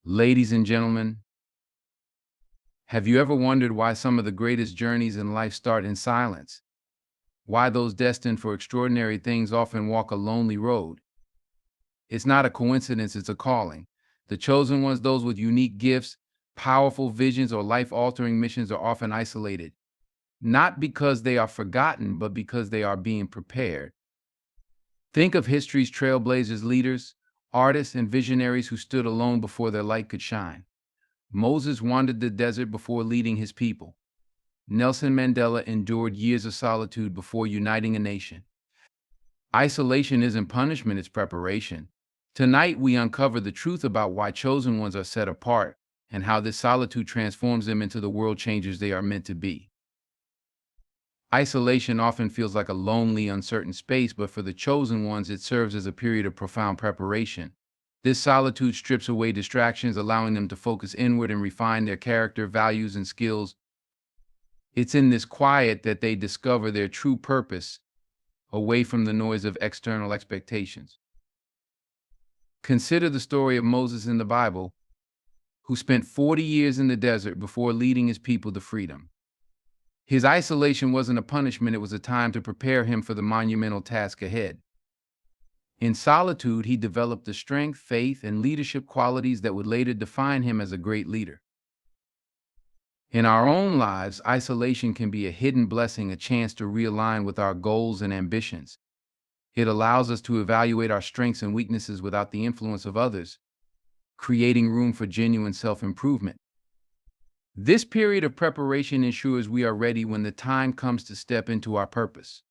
Ladies and gentlemen, have you ever wondered why some of the greatest journeys in life start in silence? Why those destined for extraordinary things often walk a lonely road? It's not a coincidence, it's a calling. The chosen ones, those with unique gifts, powerful visions, or life altering missions, are often isolated, not because they are forgotten, but because they are being prepared. Think of history's trailblazers, leaders, artists, and visionaries who stood alone before their light could shine. Moses wandered the desert before leading his people. Nelson Mandela endured years of solitude before uniting a nation. Isolation isn't punishment, it's preparation. Tonight, we uncover the truth about why chosen ones are set apart and how this solitude transforms them into the world changers they are meant to be. Isolation often feels like a lonely, uncertain space, but for the chosen ones, it serves as a period of profound preparation. This solitude strips away distractions, allowing them to focus inward and refine their character, values, and skills. It's in this quiet that they discover their true purpose, away from the noise of external expectations. Consider the story of Moses in the Bible, who spent 40 years in the desert before leading his people to freedom. His isolation wasn't a punishment, it was a time to prepare him for the monumental task ahead. In solitude, he developed the strength, faith, and leadership qualities that would later define him as a great leader. In our own lives, isolation can be a hidden blessing, a chance to realign with our goals and ambitions. It allows us to evaluate our strengths and weaknesses without the influence of others, creating room for genuine self-improvement. This period of preparation ensures we are ready when the time comes to step into our purpose.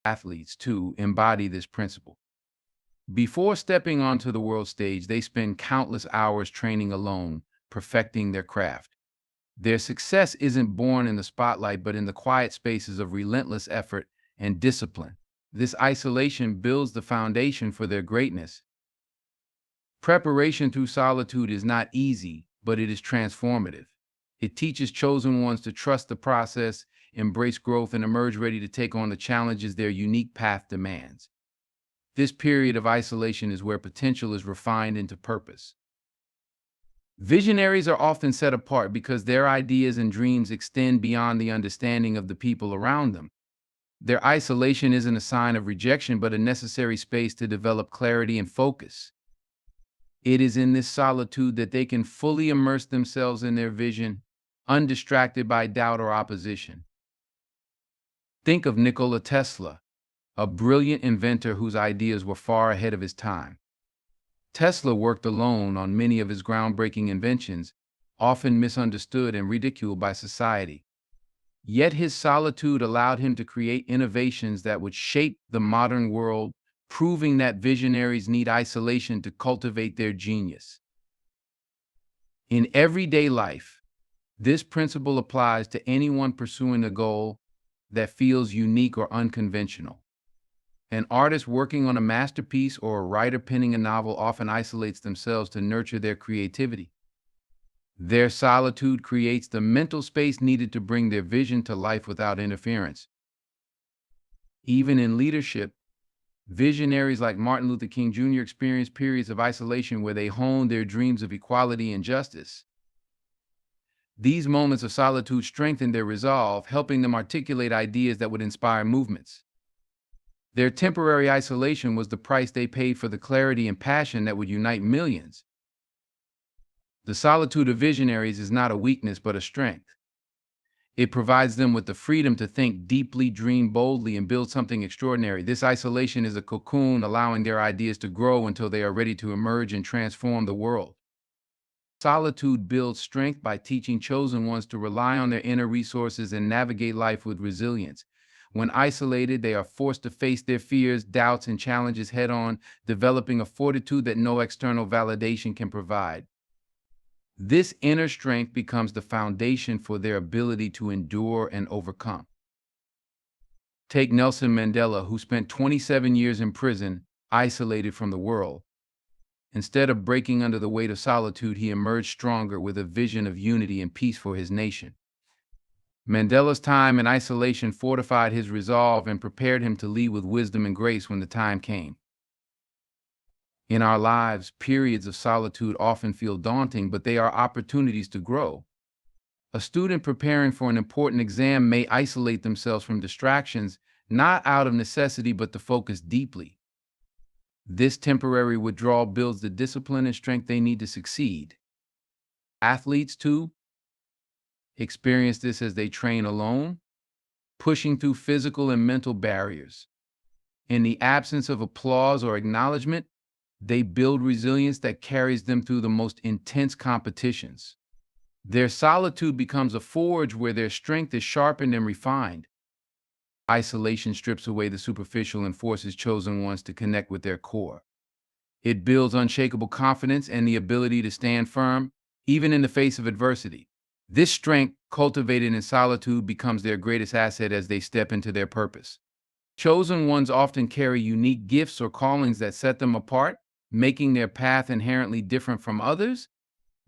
Athletes, too, embody this principle. Before stepping onto the world stage, they spend countless hours training alone, perfecting their craft. Their success isn't born in the spotlight, but in the quiet spaces of relentless effort and discipline. This isolation builds the foundation for their greatness. Preparation through solitude is not easy, but it is transformative. It teaches chosen ones to trust the process, embrace growth, and emerge ready to take on the challenges their unique path demands. This period of isolation is where potential is refined into purpose. Visionaries are often set apart because their ideas and dreams extend beyond the understanding of the people around them. Their isolation isn't a sign of rejection, but a necessary space to develop clarity and focus. It is in this solitude that they can fully immerse themselves in their vision, undistracted by doubt or opposition. Think of Nikola Tesla, a brilliant inventor whose ideas were far ahead of his time. Tesla worked alone on many of his groundbreaking inventions, often misunderstood and ridiculed by society. Yet his solitude allowed him to create innovations that would shape the modern world, proving that visionaries need isolation to cultivate their genius. In everyday life, this principle applies to anyone pursuing a goal that feels unique or unconventional. An artist working on a masterpiece or a writer penning a novel often isolates themselves to nurture their creativity. Their solitude creates the mental space needed to bring their vision to life without interference. Even in leadership, visionaries like Martin Luther King Jr. experienced periods of isolation where they honed their dreams of equality and justice. These moments of solitude strengthened their resolve, helping them articulate ideas that would inspire movements. Their temporary isolation was the price they paid for the clarity and passion that would unite millions. The solitude of visionaries is not a weakness but a strength. It provides them with the freedom to think deeply, dream boldly, and build something extraordinary. This isolation is a cocoon, allowing their ideas to grow until they are ready to emerge and transform the world. Solitude builds strength by teaching chosen ones to rely on their inner resources and navigate life with resilience. When isolated, they are forced to face their fears, doubts, and challenges head-on, developing a fortitude that no external validation can provide. This inner strength becomes the foundation for their ability to endure and overcome. Take Nelson Mandela, who spent 27 years in prison, isolated from the world. Instead of breaking under the weight of solitude, he emerged stronger with a vision of unity and peace for his nation. Mandela's time in isolation fortified his resolve and prepared him to lead with wisdom and grace when the time came. In our lives, periods of solitude often feel daunting, but they are opportunities to grow. A student preparing for an important exam may isolate themselves from distractions, not out of necessity, but to focus deeply. This temporary withdrawal builds the discipline and strength they need to succeed. Athletes, too, experience this as they train alone, pushing through physical and mental barriers. In the absence of applause or acknowledgement, they build resilience that carries them through the most intense competitions. Their solitude becomes a forge where their strength is sharpened and refined. Isolation strips away the superficial and forces chosen ones to connect with their core. It builds unshakable confidence and the ability to stand firm, even in the face of adversity. This strength, cultivated in solitude, becomes their greatest asset as they step into their purpose. Chosen ones often carry unique gifts or callings that set them apart, making their path inherently different from others.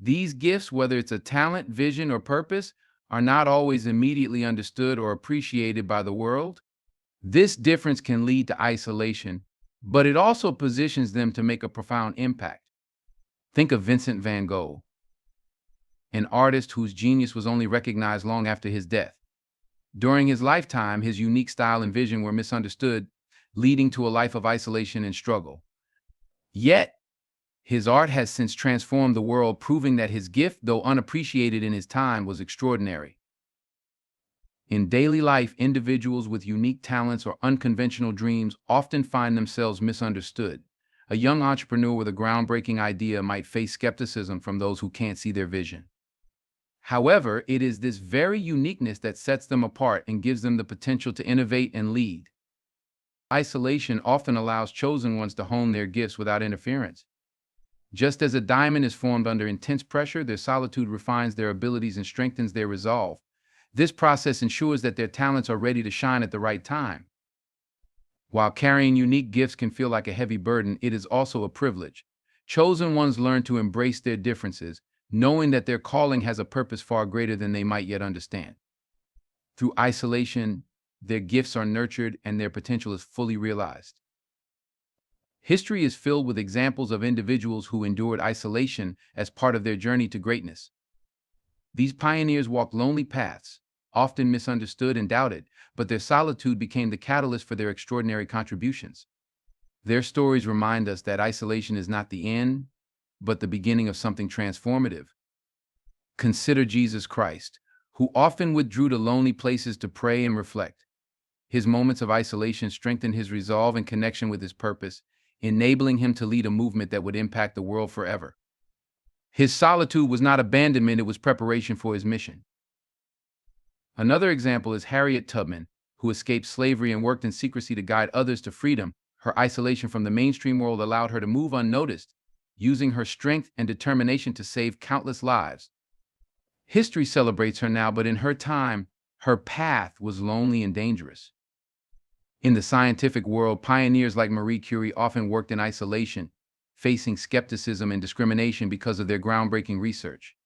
These gifts, whether it's a talent, vision, or purpose, are not always immediately understood or appreciated by the world. This difference can lead to isolation, but it also positions them to make a profound impact. Think of Vincent van Gogh, an artist whose genius was only recognized long after his death. During his lifetime, his unique style and vision were misunderstood, leading to a life of isolation and struggle. Yet, his art has since transformed the world, proving that his gift, though unappreciated in his time, was extraordinary. In daily life, individuals with unique talents or unconventional dreams often find themselves misunderstood. A young entrepreneur with a groundbreaking idea might face skepticism from those who can't see their vision. However, it is this very uniqueness that sets them apart and gives them the potential to innovate and lead. Isolation often allows chosen ones to hone their gifts without interference. Just as a diamond is formed under intense pressure, their solitude refines their abilities and strengthens their resolve. This process ensures that their talents are ready to shine at the right time. While carrying unique gifts can feel like a heavy burden, it is also a privilege. Chosen ones learn to embrace their differences, knowing that their calling has a purpose far greater than they might yet understand. Through isolation, their gifts are nurtured and their potential is fully realized. History is filled with examples of individuals who endured isolation as part of their journey to greatness. These pioneers walked lonely paths, often misunderstood and doubted, but their solitude became the catalyst for their extraordinary contributions. Their stories remind us that isolation is not the end, but the beginning of something transformative. Consider Jesus Christ, who often withdrew to lonely places to pray and reflect. His moments of isolation strengthened his resolve and connection with his purpose, enabling him to lead a movement that would impact the world forever. His solitude was not abandonment, it was preparation for his mission. Another example is Harriet Tubman, who escaped slavery and worked in secrecy to guide others to freedom. Her isolation from the mainstream world allowed her to move unnoticed, using her strength and determination to save countless lives. History celebrates her now, but in her time, her path was lonely and dangerous. In the scientific world, pioneers like Marie Curie often worked in isolation, facing skepticism and discrimination because of their groundbreaking research.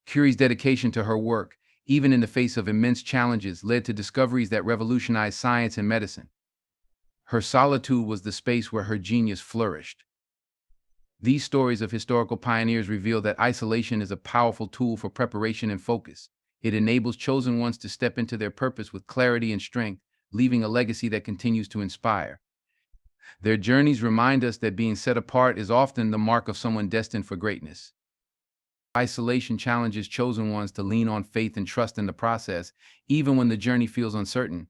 Curie's dedication to her work, even in the face of immense challenges, led to discoveries that revolutionized science and medicine. Her solitude was the space where her genius flourished. These stories of historical pioneers reveal that isolation is a powerful tool for preparation and focus. It enables chosen ones to step into their purpose with clarity and strength, leaving a legacy that continues to inspire. Their journeys remind us that being set apart is often the mark of someone destined for greatness. Isolation challenges chosen ones to lean on faith and trust in the process, even when the journey feels uncertain.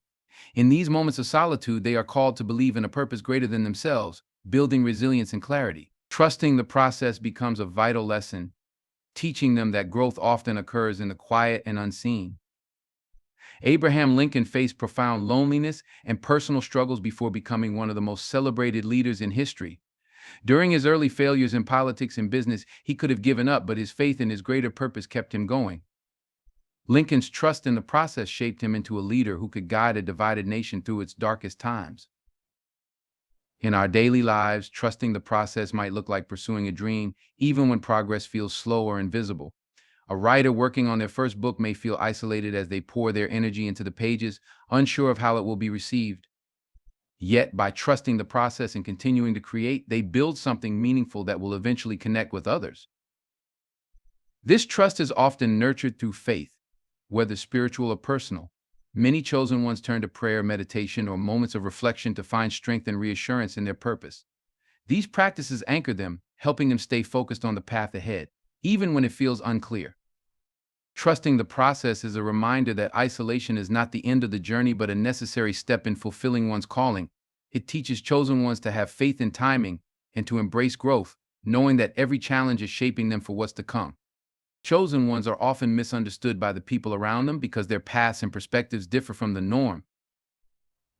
In these moments of solitude, they are called to believe in a purpose greater than themselves, building resilience and clarity. Trusting the process becomes a vital lesson, teaching them that growth often occurs in the quiet and unseen. Abraham Lincoln faced profound loneliness and personal struggles before becoming one of the most celebrated leaders in history. During his early failures in politics and business, he could have given up, but his faith in his greater purpose kept him going. Lincoln's trust in the process shaped him into a leader who could guide a divided nation through its darkest times. In our daily lives, trusting the process might look like pursuing a dream, even when progress feels slow or invisible. A writer working on their first book may feel isolated as they pour their energy into the pages, unsure of how it will be received. Yet, by trusting the process and continuing to create, they build something meaningful that will eventually connect with others. This trust is often nurtured through faith, whether spiritual or personal. Many chosen ones turn to prayer, meditation, or moments of reflection to find strength and reassurance in their purpose. These practices anchor them, helping them stay focused on the path ahead, even when it feels unclear. Trusting the process is a reminder that isolation is not the end of the journey but a necessary step in fulfilling one's calling. It teaches chosen ones to have faith in timing and to embrace growth, knowing that every challenge is shaping them for what's to come. Chosen ones are often misunderstood by the people around them because their paths and perspectives differ from the norm.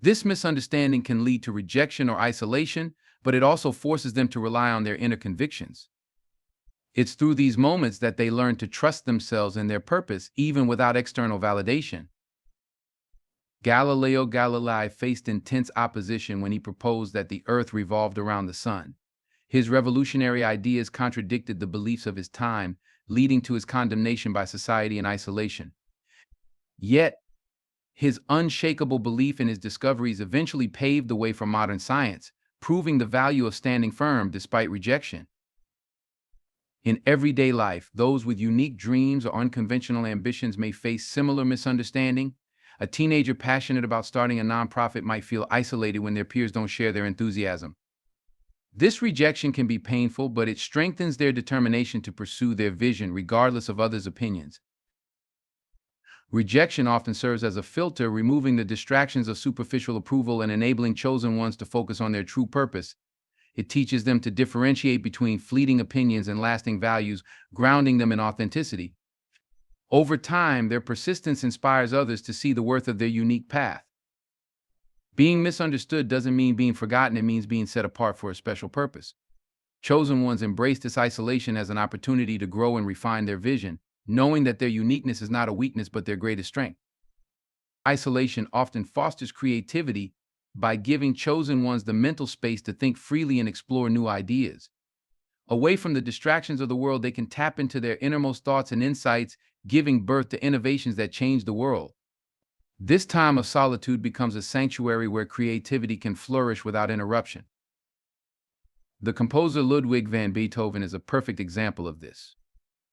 This misunderstanding can lead to rejection or isolation, but it also forces them to rely on their inner convictions. It's through these moments that they learn to trust themselves and their purpose, even without external validation. Galileo Galilei faced intense opposition when he proposed that the Earth revolved around the sun. His revolutionary ideas contradicted the beliefs of his time, leading to his condemnation by society and isolation. Yet, his unshakable belief in his discoveries eventually paved the way for modern science, proving the value of standing firm despite rejection. In everyday life, those with unique dreams or unconventional ambitions may face similar misunderstanding. A teenager passionate about starting a nonprofit might feel isolated when their peers don't share their enthusiasm. This rejection can be painful, but it strengthens their determination to pursue their vision regardless of others' opinions. Rejection often serves as a filter, removing the distractions of superficial approval and enabling chosen ones to focus on their true purpose. It teaches them to differentiate between fleeting opinions and lasting values, grounding them in authenticity. Over time, their persistence inspires others to see the worth of their unique path. Being misunderstood doesn't mean being forgotten, it means being set apart for a special purpose. Chosen ones embrace this isolation as an opportunity to grow and refine their vision, knowing that their uniqueness is not a weakness but their greatest strength. Isolation often fosters creativity by giving chosen ones the mental space to think freely and explore new ideas. Away from the distractions of the world, they can tap into their innermost thoughts and insights, giving birth to innovations that change the world. This time of solitude becomes a sanctuary where creativity can flourish without interruption. The composer Ludwig van Beethoven is a perfect example of this.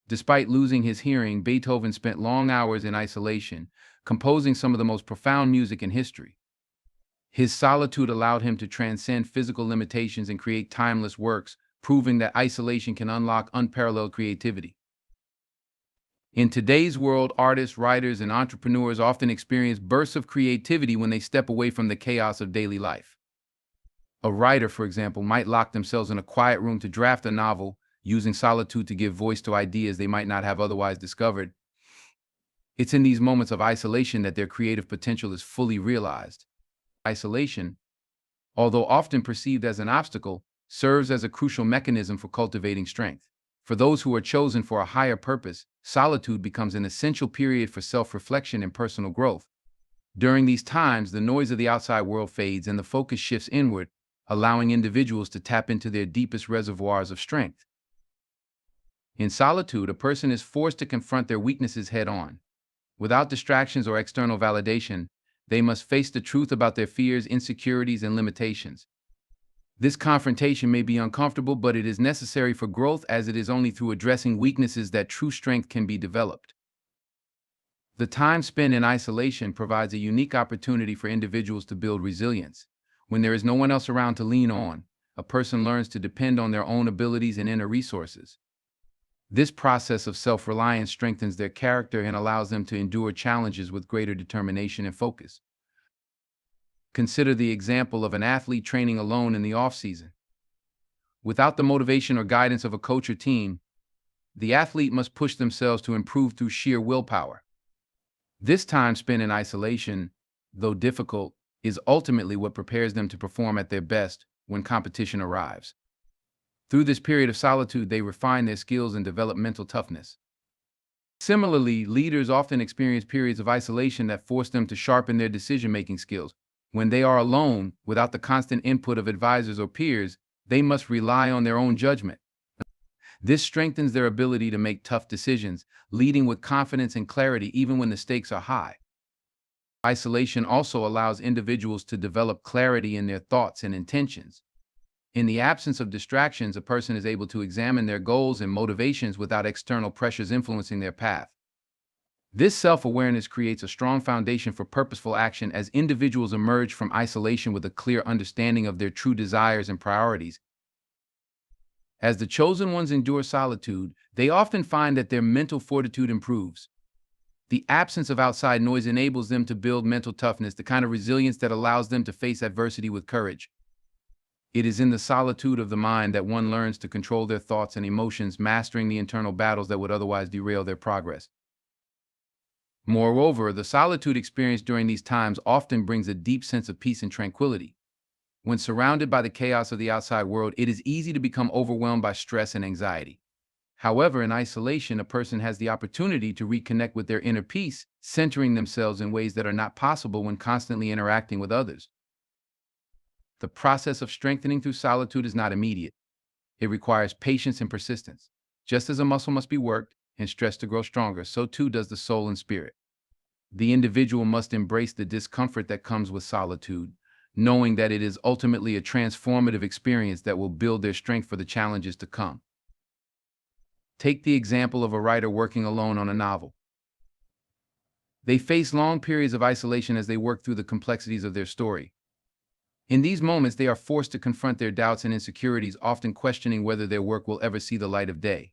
Despite losing his hearing, Beethoven spent long hours in isolation, composing some of the most profound music in history. His solitude allowed him to transcend physical limitations and create timeless works, proving that isolation can unlock unparalleled creativity. In today's world, artists, writers, and entrepreneurs often experience bursts of creativity when they step away from the chaos of daily life. A writer, for example, might lock themselves in a quiet room to draft a novel, using solitude to give voice to ideas they might not have otherwise discovered. It's in these moments of isolation that their creative potential is fully realized. Isolation, although often perceived as an obstacle, serves as a crucial mechanism for cultivating strength. For those who are chosen for a higher purpose, solitude becomes an essential period for self-reflection and personal growth. During these times, the noise of the outside world fades and the focus shifts inward, allowing individuals to tap into their deepest reservoirs of strength. In solitude, a person is forced to confront their weaknesses head-on. Without distractions or external validation, they must face the truth about their fears, insecurities, and limitations. This confrontation may be uncomfortable, but it is necessary for growth, as it is only through addressing weaknesses that true strength can be developed. The time spent in isolation provides a unique opportunity for individuals to build resilience. When there is no one else around to lean on, a person learns to depend on their own abilities and inner resources. This process of self-reliance strengthens their character and allows them to endure challenges with greater determination and focus. Consider the example of an athlete training alone in the off-season. Without the motivation or guidance of a coach or team, the athlete must push themselves to improve through sheer willpower. This time spent in isolation, though difficult, is ultimately what prepares them to perform at their best when competition arrives. Through this period of solitude, they refine their skills and develop mental toughness. Similarly, leaders often experience periods of isolation that force them to sharpen their decision-making skills. When they are alone, without the constant input of advisors or peers, they must rely on their own judgment. This strengthens their ability to make tough decisions, leading with confidence and clarity even when the stakes are high. Isolation also allows individuals to develop clarity in their thoughts and intentions. In the absence of distractions, a person is able to examine their goals and motivations without external pressures influencing their path. This self-awareness creates a strong foundation for purposeful action as individuals emerge from isolation with a clear understanding of their true desires and priorities. As the chosen ones endure solitude, they often find that their mental fortitude improves. The absence of outside noise enables them to build mental toughness, the kind of resilience that allows them to face adversity with courage. It is in the solitude of the mind that one learns to control their thoughts and emotions, mastering the internal battles that would otherwise derail their progress. Moreover, the solitude experienced during these times often brings a deep sense of peace and tranquility. When surrounded by the chaos of the outside world, it is easy to become overwhelmed by stress and anxiety. However, in isolation, a person has the opportunity to reconnect with their inner peace, centering themselves in ways that are not possible when constantly interacting with others. The process of strengthening through solitude is not immediate. It requires patience and persistence. Just as a muscle must be worked and stressed to grow stronger, so too does the soul and spirit. The individual must embrace the discomfort that comes with solitude, knowing that it is ultimately a transformative experience that will build their strength for the challenges to come. Take the example of a writer working alone on a novel. They face long periods of isolation as they work through the complexities of their story. In these moments, they are forced to confront their doubts and insecurities, often questioning whether their work will ever see the light of day.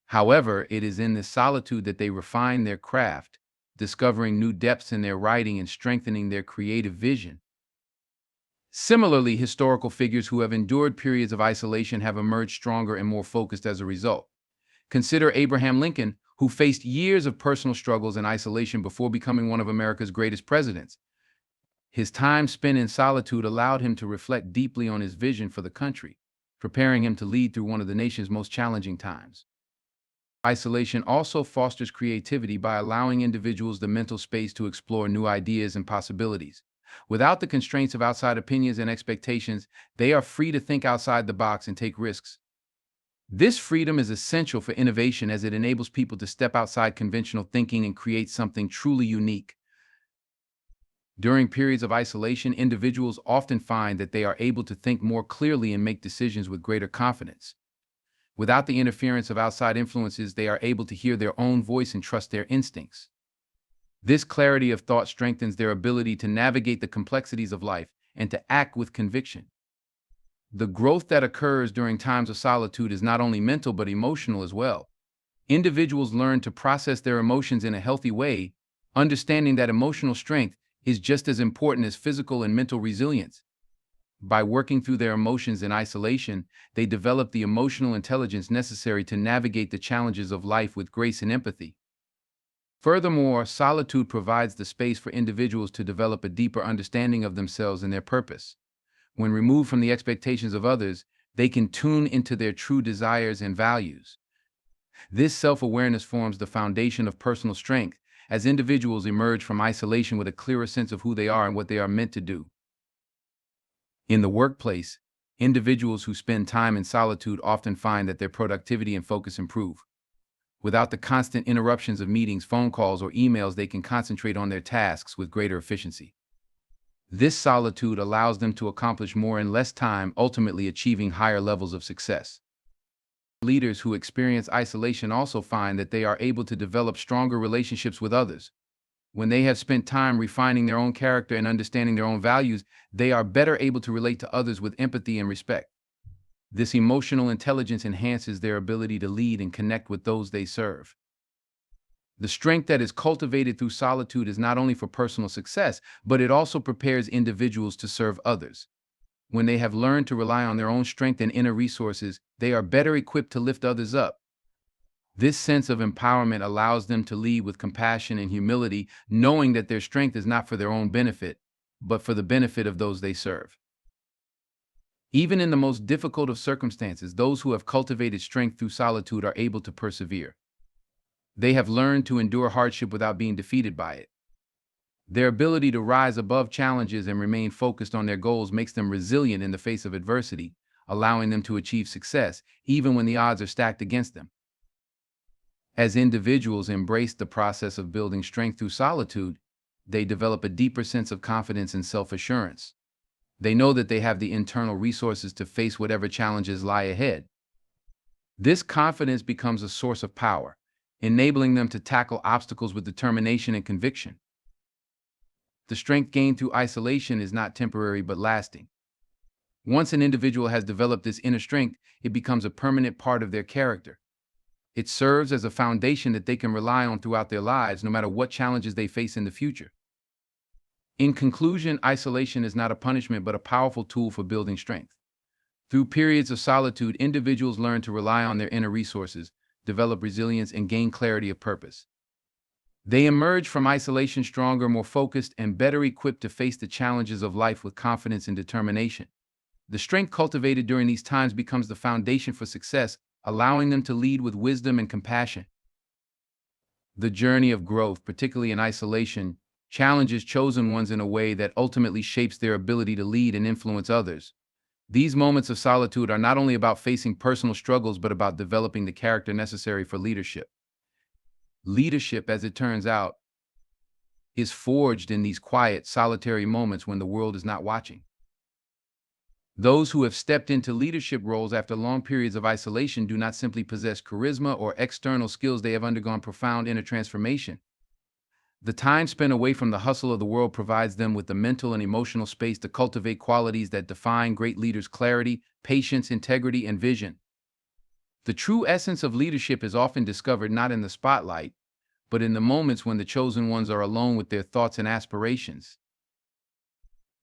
However, it is in this solitude that they refine their craft, discovering new depths in their writing and strengthening their creative vision. Similarly, historical figures who have endured periods of isolation have emerged stronger and more focused as a result. Consider Abraham Lincoln, who faced years of personal struggles and isolation before becoming one of America's greatest presidents. His time spent in solitude allowed him to reflect deeply on his vision for the country, preparing him to lead through one of the nation's most challenging times. Isolation also fosters creativity by allowing individuals the mental space to explore new ideas and possibilities. Without the constraints of outside opinions and expectations, they are free to think outside the box and take risks. This freedom is essential for innovation as it enables people to step outside conventional thinking and create something truly unique. During periods of isolation, individuals often find that they are able to think more clearly and make decisions with greater confidence. Without the interference of outside influences, they are able to hear their own voice and trust their instincts. This clarity of thought strengthens their ability to navigate the complexities of life and to act with conviction. The growth that occurs during times of solitude is not only mental but emotional as well. Individuals learn to process their emotions in a healthy way, understanding that emotional strength is just as important as physical and mental resilience. By working through their emotions in isolation, they develop the emotional intelligence necessary to navigate the challenges of life with grace and empathy. Furthermore, solitude provides the space for individuals to develop a deeper understanding of themselves and their purpose. When removed from the expectations of others, they can tune into their true desires and values. This self-awareness forms the foundation of personal strength as individuals emerge from isolation with a clearer sense of who they are and what they are meant to do. In the workplace, individuals who spend time in solitude often find that their productivity and focus improve. Without the constant interruptions of meetings, phone calls, or emails, they can concentrate on their tasks with greater efficiency. This solitude allows them to accomplish more in less time, ultimately achieving higher levels of success. Leaders who experience isolation also find that they are able to develop stronger relationships with others. When they have spent time refining their own character and understanding their own values, they are better able to relate to others with empathy and respect. This emotional intelligence enhances their ability to lead and connect with those they serve. The strength that is cultivated through solitude is not only for personal success, but it also prepares individuals to serve others. When they have learned to rely on their own strength and inner resources, they are better equipped to lift others up. This sense of empowerment allows them to lead with compassion and humility, knowing that their strength is not for their own benefit, but for the benefit of those they serve. Even in the most difficult of circumstances, those who have cultivated strength through solitude are able to persevere. They have learned to endure hardship without being defeated by it. Their ability to rise above challenges and remain focused on their goals makes them resilient in the face of adversity, allowing them to achieve success even when the odds are stacked against them. As individuals embrace the process of building strength through solitude, They develop a deeper sense of confidence and self-assurance. They know that they have the internal resources to face whatever challenges lie ahead. This confidence becomes a source of power, enabling them to tackle obstacles with determination and conviction. The strength gained through isolation is not temporary but lasting. Once an individual has developed this inner strength, it becomes a permanent part of their character. It serves as a foundation that they can rely on throughout their lives, no matter what challenges they face in the future. In conclusion, isolation is not a punishment but a powerful tool for building strength. Through periods of solitude, individuals learn to rely on their inner resources, develop resilience, and gain clarity of purpose. They emerge from isolation stronger, more focused, and better equipped to face the challenges of life with confidence and determination. The strength cultivated during these times becomes the foundation for success, allowing them to lead with wisdom and compassion. The journey of growth, particularly in isolation, challenges chosen ones in a way that ultimately shapes their ability to lead and influence others. These moments of solitude are not only about facing personal struggles but about developing the character necessary for leadership. Leadership, as it turns out, is forged in these quiet, solitary moments when the world is not watching. Those who have stepped into leadership roles after long periods of isolation do not simply possess charisma or external skills, they have undergone profound inner transformation. The time spent away from the hustle of the world provides them with the mental and emotional space to cultivate qualities that define great leaders: clarity, patience, integrity, and vision. The true essence of leadership is often discovered not in the spotlight, but in the moments when the chosen ones are alone with their thoughts and aspirations.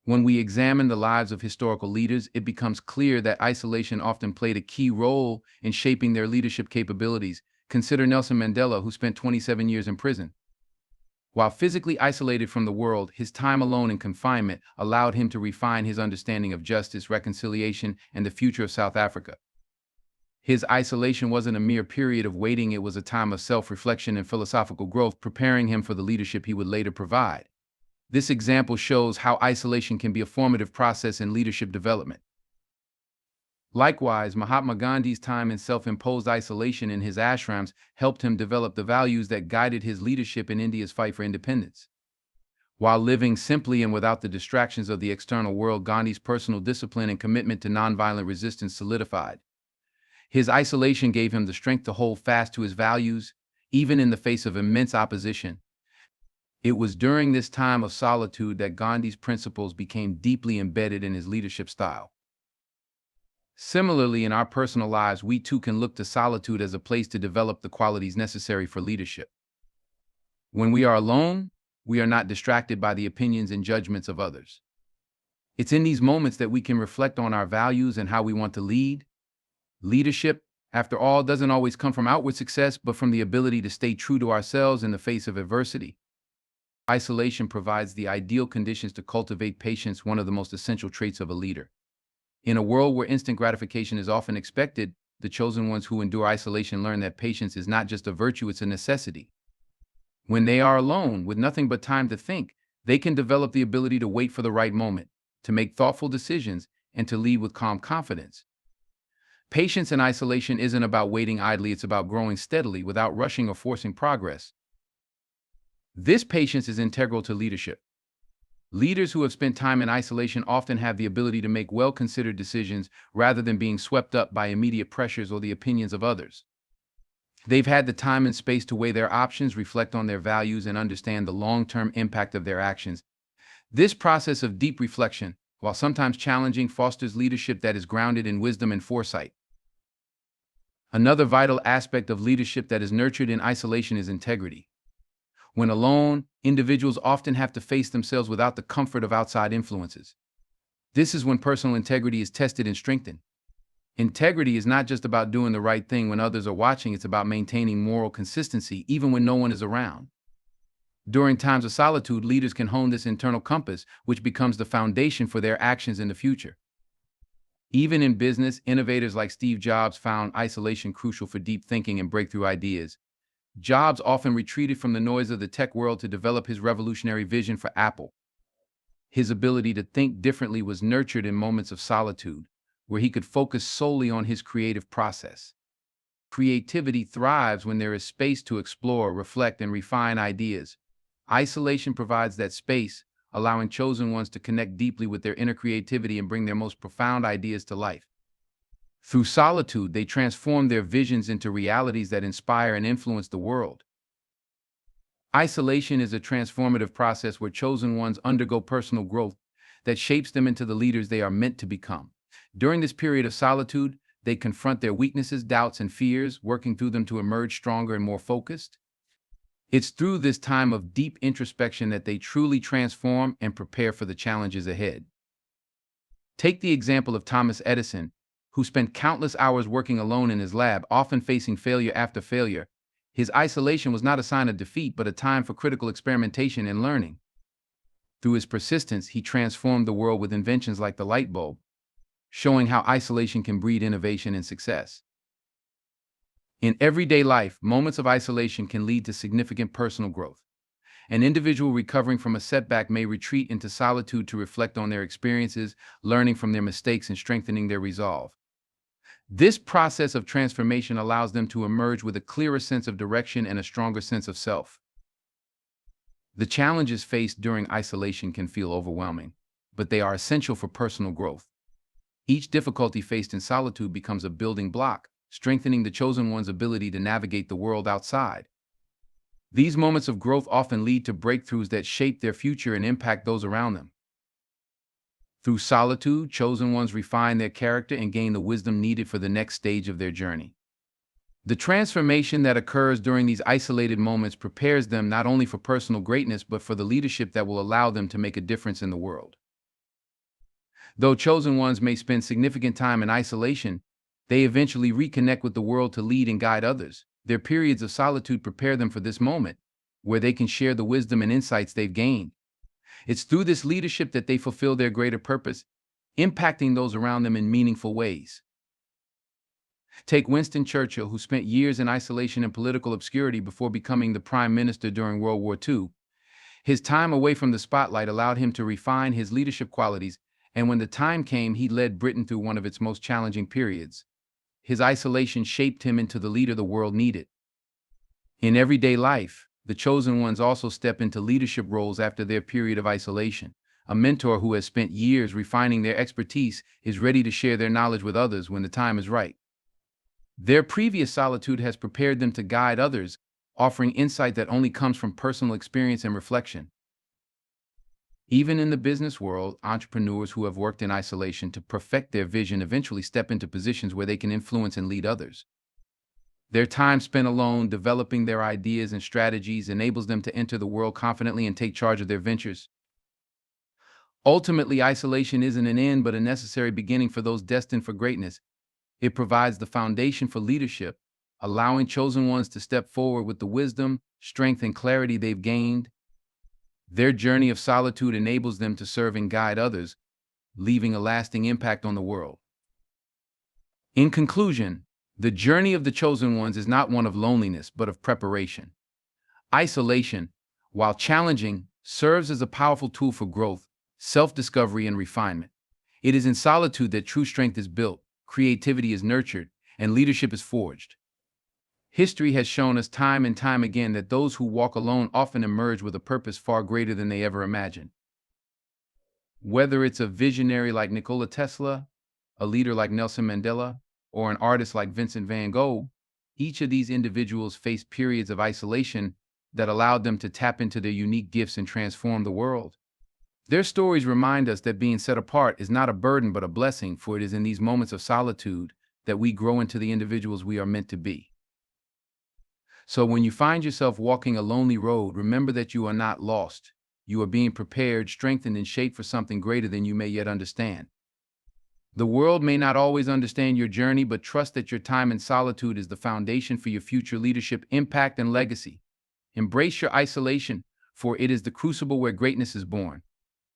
When we examine the lives of historical leaders, it becomes clear that isolation often played a key role in shaping their leadership capabilities. Consider Nelson Mandela, who spent 27 years in prison. While physically isolated from the world, his time alone in confinement allowed him to refine his understanding of justice, reconciliation, and the future of South Africa. His isolation wasn't a mere period of waiting, it was a time of self-reflection and philosophical growth, preparing him for the leadership he would later provide. This example shows how isolation can be a formative process in leadership development. Likewise, Mahatma Gandhi's time in self-imposed isolation in his ashrams helped him develop the values that guided his leadership in India's fight for independence. While living simply and without the distractions of the external world, Gandhi's personal discipline and commitment to nonviolent resistance solidified. His isolation gave him the strength to hold fast to his values, even in the face of immense opposition. It was during this time of solitude that Gandhi's principles became deeply embedded in his leadership style. Similarly, in our personal lives, we too can look to solitude as a place to develop the qualities necessary for leadership. When we are alone, we are not distracted by the opinions and judgments of others. It's in these moments that we can reflect on our values and how we want to lead. Leadership, after all, doesn't always come from outward success, but from the ability to stay true to ourselves in the face of adversity. Isolation provides the ideal conditions to cultivate patience, one of the most essential traits of a leader. In a world where instant gratification is often expected, the chosen ones who endure isolation learn that patience is not just a virtue, it's a necessity. When they are alone, with nothing but time to think, they can develop the ability to wait for the right moment, to make thoughtful decisions, and to lead with calm confidence. Patience in isolation isn't about waiting idly, it's about growing steadily without rushing or forcing progress. This patience is integral to leadership. Leaders who have spent time in isolation often have the ability to make well-considered decisions rather than being swept up by immediate pressures or the opinions of others. They've had the time and space to weigh their options, reflect on their values, and understand the long-term impact of their actions. This process of deep reflection, while sometimes challenging, fosters leadership that is grounded in wisdom and foresight. Another vital aspect of leadership that is nurtured in isolation is integrity. When alone, individuals often have to face themselves without the comfort of outside influences. This is when personal integrity is tested and strengthened. Integrity is not just about doing the right thing when others are watching, it's about maintaining moral consistency even when no one is around. During times of solitude, leaders can hone this internal compass, which becomes the foundation for their actions in the future. Even in business, innovators like Steve Jobs found isolation crucial for deep thinking and breakthrough ideas. Jobs often retreated from the noise of the tech world to develop his revolutionary vision for Apple. His ability to think differently was nurtured in moments of solitude, where he could focus solely on his creative process. Creativity thrives when there is space to explore, reflect, and refine ideas. Isolation provides that space, allowing chosen ones to connect deeply with their inner creativity and bring their most profound ideas to life. Through solitude, they transform their visions into realities that inspire and influence the world. Isolation is a transformative process where chosen ones undergo personal growth that shapes them into the leaders they are meant to become. During this period of solitude, they confront their weaknesses, doubts, and fears, working through them to emerge stronger and more focused. It's through this time of deep introspection that they truly transform and prepare for the challenges ahead. Take the example of Thomas Edison, who spent countless hours working alone in his lab, often facing failure after failure. His isolation was not a sign of defeat, but a time for critical experimentation and learning. Through his persistence, he transformed the world with inventions like the light bulb, showing how isolation can breed innovation and success. In everyday life, moments of isolation can lead to significant personal growth. An individual recovering from a setback may retreat into solitude to reflect on their experiences, learning from their mistakes and strengthening their resolve. This process of transformation allows them to emerge with a clearer sense of direction and a stronger sense of self. The challenges faced during isolation can feel overwhelming, but they are essential for personal growth. Each difficulty faced in solitude becomes a building block, strengthening the chosen one's ability to navigate the world outside. These moments of growth often lead to breakthroughs that shape their future and impact those around them. Through solitude, chosen ones refine their character and gain the wisdom needed for the next stage of their journey. The transformation that occurs during these isolated moments prepares them not only for personal greatness, but for the leadership that will allow them to make a difference in the world. Though chosen ones may spend significant time in isolation, they eventually reconnect with the world to lead and guide others. Their periods of solitude prepare them for this moment, where they can share the wisdom and insights they've gained. It's through this leadership that they fulfill their greater purpose, impacting those around them in meaningful ways. Take Winston Churchill, who spent years in isolation and political obscurity before becoming the Prime Minister during World War II. His time away from the spotlight allowed him to refine his leadership qualities, and when the time came, he led Britain through one of its most challenging periods. His isolation shaped him into the leader the world needed. In everyday life, the chosen ones also step into leadership roles after their period of isolation. A mentor who has spent years refining their expertise is ready to share their knowledge with others when the time is right. Their previous solitude has prepared them to guide others, offering insight that only comes from personal experience and reflection. Even in the business world, entrepreneurs who have worked in isolation to perfect their vision eventually step into positions where they can influence and lead others. Their time spent alone developing their ideas and strategies enables them to enter the world confidently and take charge of their ventures. Ultimately, isolation isn't an end but a necessary beginning for those destined for greatness. It provides the foundation for leadership, allowing chosen ones to step forward with the wisdom, strength, and clarity they've gained. Their journey of solitude enables them to serve and guide others, leaving a lasting impact on the world. In conclusion, the journey of the chosen ones is not one of loneliness, but of preparation. Isolation, while challenging, serves as a powerful tool for growth, self-discovery, and refinement. It is in solitude that true strength is built, creativity is nurtured, and leadership is forged. History has shown us time and time again that those who walk alone often emerge with a purpose far greater than they ever imagined. Whether it's a visionary like Nikola Tesla, a leader like Nelson Mandela, or an artist like Vincent van Gogh, each of these individuals faced periods of isolation that allowed them to tap into their unique gifts and transform the world. Their stories remind us that being set apart is not a burden but a blessing, for it is in these moments of solitude that we grow into the individuals we are meant to be. So when you find yourself walking a lonely road, remember that you are not lost. You are being prepared, strengthened, and shaped for something greater than you may yet understand. The world may not always understand your journey, but trust that your time in solitude is the foundation for your future leadership, impact, and legacy. Embrace your isolation, for it is the crucible where greatness is born.